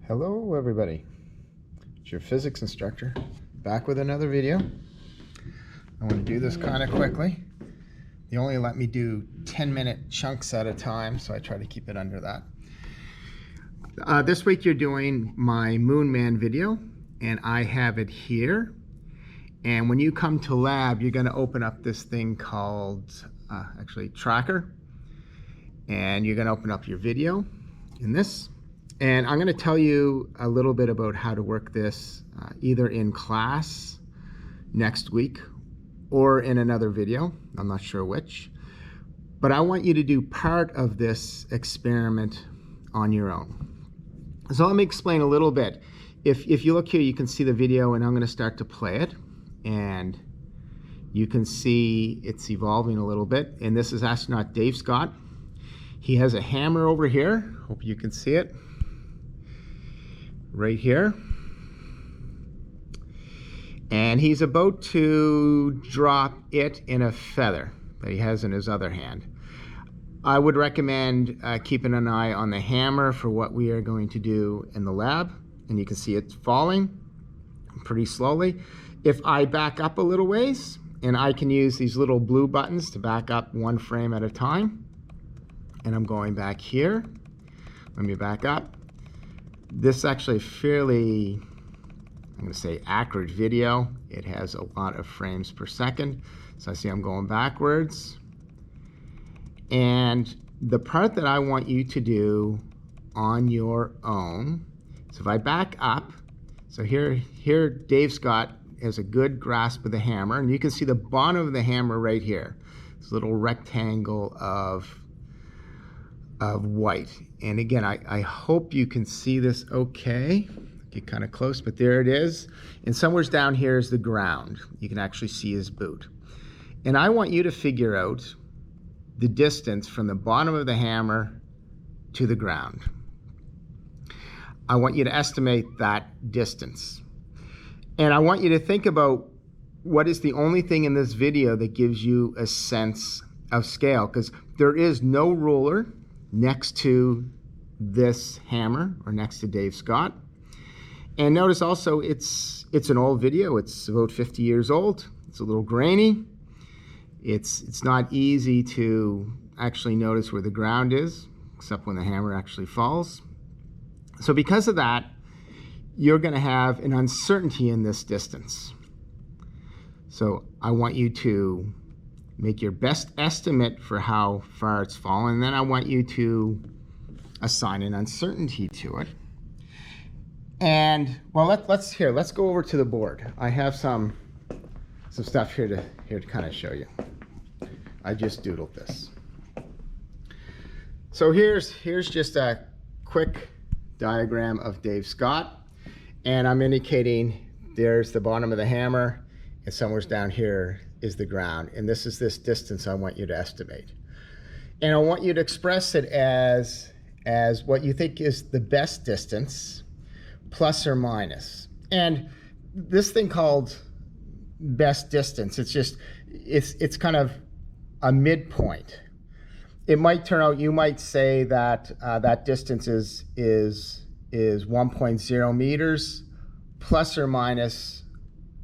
Hello everybody, it's your physics instructor back with another video. I want to do this kind of quickly. They only let me do 10-minute chunks at a time, so I try to keep it under that. This week you're doing my Moon Man video, and I have it here. And when you come to lab, you're going to open up this thing called Tracker, and you're going to open up your video in this. And I'm going to tell you a little bit about how to work this either in class next week or in another video. I'm not sure which. But I want you to do part of this experiment on your own. So let me explain a little bit. If you look here, you can see the video, and I'm going to start to play it. And you can see it's evolving a little bit. And this is astronaut Dave Scott. He has a hammer over here. Hope you can see it. Right here, and he's about to drop it in a feather that he has in his other hand. I would recommend keeping an eye on the hammer for what we are going to do in the lab, and you can see it falling pretty slowly. If I back up a little ways, and I can use these little blue buttons to back up one frame at a time, and I'm going back here. Let me back up. This is actually fairly, I'm going to say, accurate video. It has a lot of frames per second. So I see I'm going backwards. And the part that I want you to do on your own, so if I back up, so here Dave Scott has a good grasp of the hammer, and you can see the bottom of the hammer right here. This little rectangle of white. And again, I hope you can see this okay. Get kind of close, but there it is. And somewhere down here is the ground. You can actually see his boot. And I want you to figure out the distance from the bottom of the hammer to the ground. I want you to estimate that distance. And I want you to think about what is the only thing in this video that gives you a sense of scale, because there is no ruler next to this hammer or next to Dave Scott. And notice also it's an old video. It's about 50 years old. It's a little grainy. It's not easy to actually notice where the ground is, except when the hammer actually falls. So because of that, you're going to have an uncertainty in this distance. So I want you to make your best estimate for how far it's fallen, and then I want you to assign an uncertainty to it. And well, let's go over to the board. I have some stuff here to kind of show you. I just doodled this. So here's just a quick diagram of Dave Scott, and I'm indicating there's the bottom of the hammer, and somewhere down here is the ground, and this is this distance I want you to estimate. And I want you to express it as what you think is the best distance, plus or minus. And this thing called best distance, it's kind of a midpoint. It might turn out, you might say that that distance is 1.0 meters plus or minus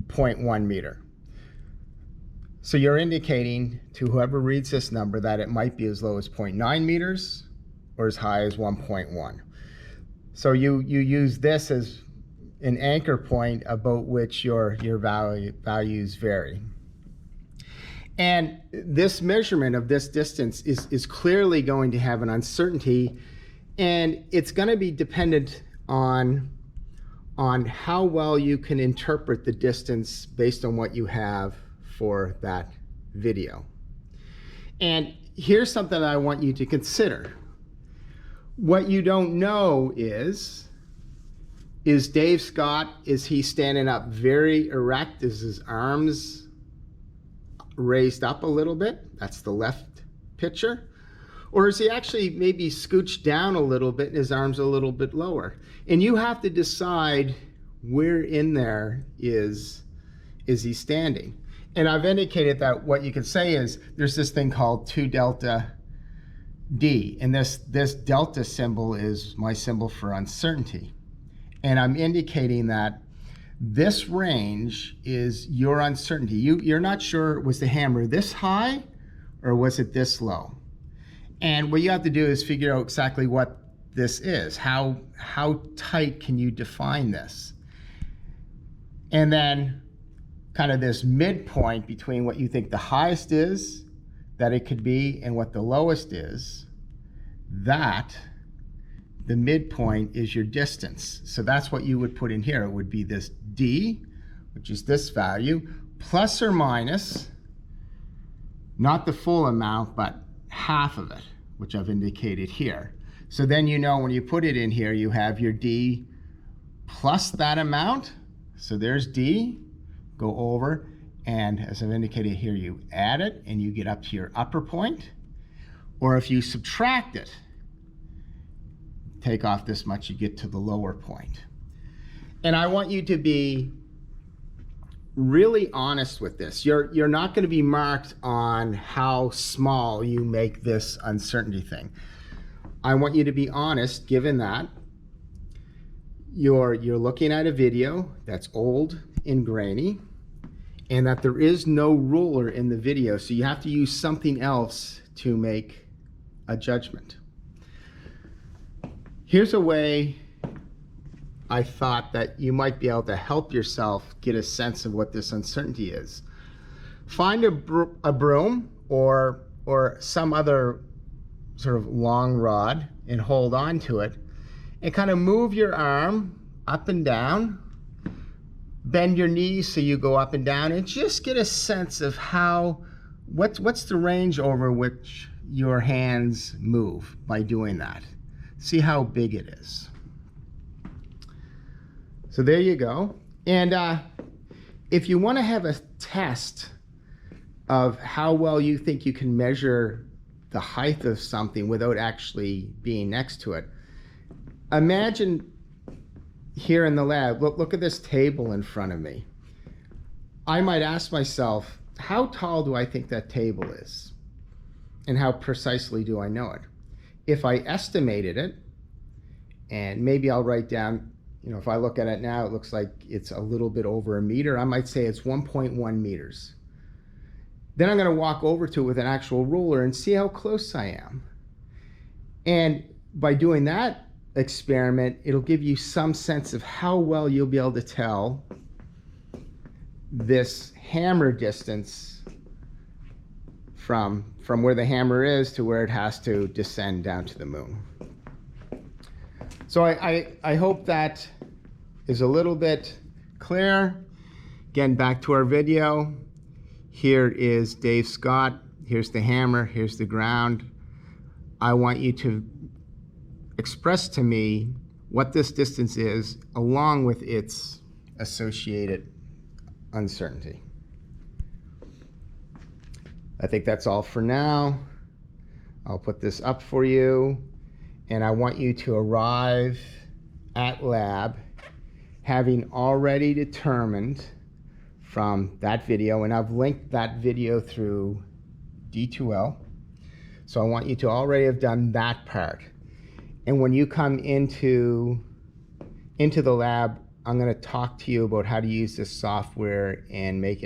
0.1 meter. So you're indicating to whoever reads this number that it might be as low as 0.9 meters or as high as 1.1. So you use this as an anchor point about which your values vary. And this measurement of this distance is clearly going to have an uncertainty, and it's going to be dependent on how well you can interpret the distance based on what you have for that video. And here's something that I want you to consider. What you don't know is Dave Scott, is he standing up very erect? Is his arms raised up a little bit? That's the left picture. Or is he actually maybe scooched down a little bit and his arms a little bit lower? And you have to decide where in there is he standing. And I've indicated that what you can say is there's this thing called 2 delta D, and this delta symbol is my symbol for uncertainty. And I'm indicating that this range is your uncertainty. You're not sure, was the hammer this high or was it this low? And what you have to do is figure out exactly what this is. How tight can you define this? And then kind of this midpoint between what you think the highest is that it could be and what the lowest is, that the midpoint is your distance. So that's what you would put in here. It would be this D, which is this value, plus or minus, not the full amount, but half of it, which I've indicated here. So then you know when you put it in here, you have your D plus that amount. So there's D, go over, and as I've indicated here, you add it and you get up to your upper point. Or if you subtract it, take off this much, you get to the lower point. And I want you to be really honest with this. You're not going to be marked on how small you make this uncertainty thing. I want you to be honest, given that you're looking at a video that's old and grainy, and that there is no ruler in the video, so you have to use something else to make a judgment. Here's a way I thought that you might be able to help yourself get a sense of what this uncertainty is. Find a broom or some other sort of long rod and hold on to it and kind of move your arm up and down. Bend your knees so you go up and down and just get a sense of what's the range over which your hands move by doing that. See how big it is. So there you go. And if you want to have a test of how well you think you can measure the height of something without actually being next to it, imagine here in the lab, look at this table in front of me. I might ask myself, how tall do I think that table is? And how precisely do I know it? If I estimated it, and maybe I'll write down, if I look at it now, it looks like it's a little bit over a meter. I might say it's 1.1 meters. Then I'm going to walk over to it with an actual ruler and see how close I am. And by doing that experiment, it'll give you some sense of how well you'll be able to tell this hammer distance from where the hammer is to where it has to descend down to the moon. So I hope that is a little bit clear. Again, back to our video. Here is Dave Scott. Here's the hammer. Here's the ground. I want you to express to me what this distance is along with its associated uncertainty. I think that's all for now. I'll put this up for you, and I want you to arrive at lab having already determined from that video, and I've linked that video through D2L. So I want you to already have done that part. And when you come into the lab, I'm going to talk to you about how to use this software and make it